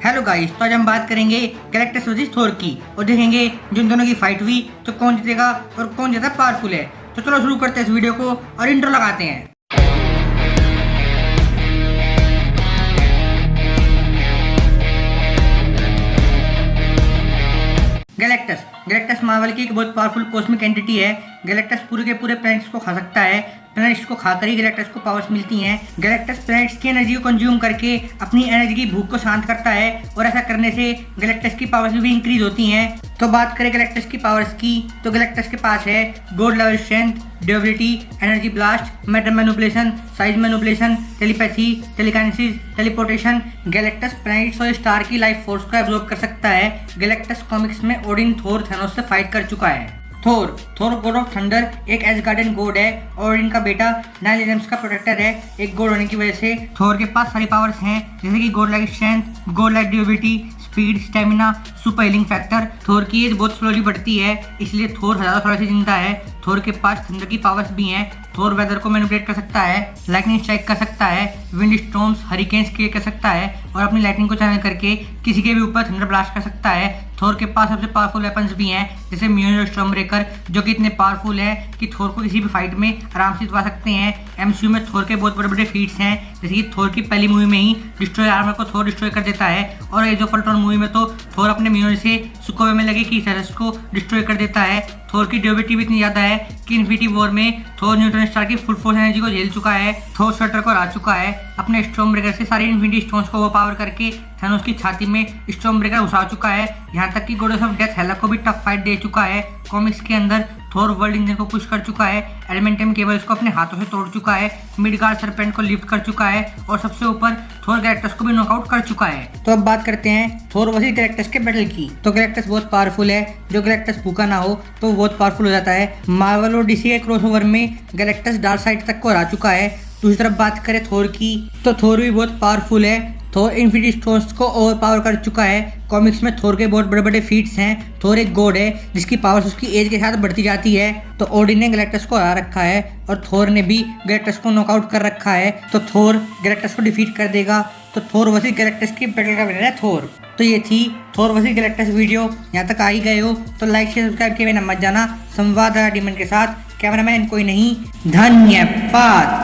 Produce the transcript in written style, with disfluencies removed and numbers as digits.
Hello guys, तो आज हम बात करेंगे गैलेक्टस वर्सेस थोर की और देखेंगे जिन दोनों की फाइट हुई तो कौन जीतेगा और कौन ज़्यादा पावरफुल है। तो चलो शुरू करते हैं इस वीडियो को और इंट्रो लगाते हैं। गैलेक्टस मार्वल की एक बहुत पावरफुल कॉस्मिक एंटिटी है। गैलेक्टस पूरे के पूरे प्लैनेट्स को खा सकता है। प्लैनेट्स को खाकर ही गैलेक्टस को पावर्स मिलती हैं। गैलेक्टस प्लैनेट्स की एनर्जी को कंज्यूम करके अपनी एनर्जी की भूख को शांत करता है और ऐसा करने से गैलेक्टस की पावर्स भी इंक्रीज होती हैं। तो बात करें गैलेक्टस की पावर्स की, तो गैलेक्टस के पास है god level strength, durability, energy blast, matter manipulation, size manipulation, telepathy, telekinesis, teleportation. Galactus planets और स्टार की लाइफ फोर्स को एब्जॉर्ब कर सकता है। गैलेक्टस कॉमिक्स में ओडिन थोर थैनोस से फाइट कर चुका है। थोर गॉड ऑफ थंडर एक एसगार्डियन गॉड है और इनका बेटा नाइन एलिमेंट्स का प्रोटेक्टर है। एक गॉड होने की वजह से थोर के पास सारी पावर्स हैं, जैसे कि god like strength, god like durability, speed, stamina, super healing factor. Thor की एज बहुत स्लोली बढ़ती है, इसलिए थोर ज़्यादा थोड़ा सी जिंदा है। थोर के पास थंडर की पावर्स भी हैं। थोर वेदर को मैनिपुलेट कर सकता है, लाइटनिंग स्ट्राइक कर सकता है, विंड स्टॉर्म्स, हरिकेन्स क्रिएट कर सकता है और अपनी लाइटनिंग को चैनल करके किसी के भी ऊपर थंडर ब्लास्ट कर सकता है। थोर के पास सबसे पावरफुल वेपन्स भी हैं, जैसे म्योलनर स्टॉर्म ब्रेकर, जो कि इतने पावरफुल है कि थोर को किसी भी फाइट में आराम से जितवा सकते हैं। एमसीयू में थोर के बहुत बड़े बड़े फीट्स हैं, जैसे कि थोर की पहली मूवी में ही डिस्ट्रॉय आर्मर को थोर डिस्ट्रॉय कर देता है और एज ऑफ अल्ट्रॉन मूवी में तो थोर अपने म्योलनर से सुकोवे में लगे कीथेरस को डिस्ट्रॉय कर देता है। थोर की ड्यूरेबिलिटी भी इतनी ज़्यादा है कि इन्फिनिटी वॉर में थोर न्यूट्रॉन स्टार की फुल फोर्स एनर्जी को झेल चुका है। थोर शटर को हरा चुका है। अपने स्टॉर्म ब्रेकर से सारी इन्फिनिटी स्टोन्स को ओवरपावर करके थैनोस की छाती में स्टॉर्म ब्रेकर घुसा चुका है। यहाँ तक कि गॉडेस ऑफ डेथ हेला को भी टफ फाइट दे चुका है। कॉमिक्स के अंदर थोर वर्ल्ड इंजन को पुश कर चुका है। एलिमेंटम केबल्स को अपने हाथों से तोड़ चुका है। मिडगार्ड सरपेंट को लिफ्ट कर चुका है और सबसे ऊपर थोर गैलेक्टस को भी नॉकआउट कर चुका है। तो अब बात करते हैं थोर वर्सेस गैलेक्टस के बैटल की। तो गैलेक्टस बहुत पावरफुल है, जो गैलेक्टस भूखा ना हो तो वो बहुत पावरफुल हो जाता है। मार्वल और डीसी के क्रॉसओवर में गैलेक्टस डार्क साइड तक को हरा चुका है। दूसरी तरफ बात करें थोर की, तो थोर भी बहुत पावरफुल है। थोर इन्फिनिटी स्टोन्स को ओवर पावर कर चुका है। कॉमिक्स में थोर के बहुत बड़े बड़े फीट्स हैं। थोर एक गॉड है जिसकी पावर्स उसकी एज के साथ बढ़ती जाती है। तो ओडिन ने गैलेक्टस को हरा रखा है और थोर ने भी गैलेक्टस को नॉकआउट कर रखा है। तो थोर गैलेक्टस को डिफीट कर देगा। तो थोर वर्सेस गैलेक्टस की बैटल का विनर है थोर। तो ये थी थोर वर्सेस गैलेक्टस वीडियो। यहाँ तक आ ही गए हो तो लाइक शेयर सब्सक्राइब किए बिना मत जाना। संवाददाता डीमन के साथ कैमरामैन कोई नहीं। धन्यवाद।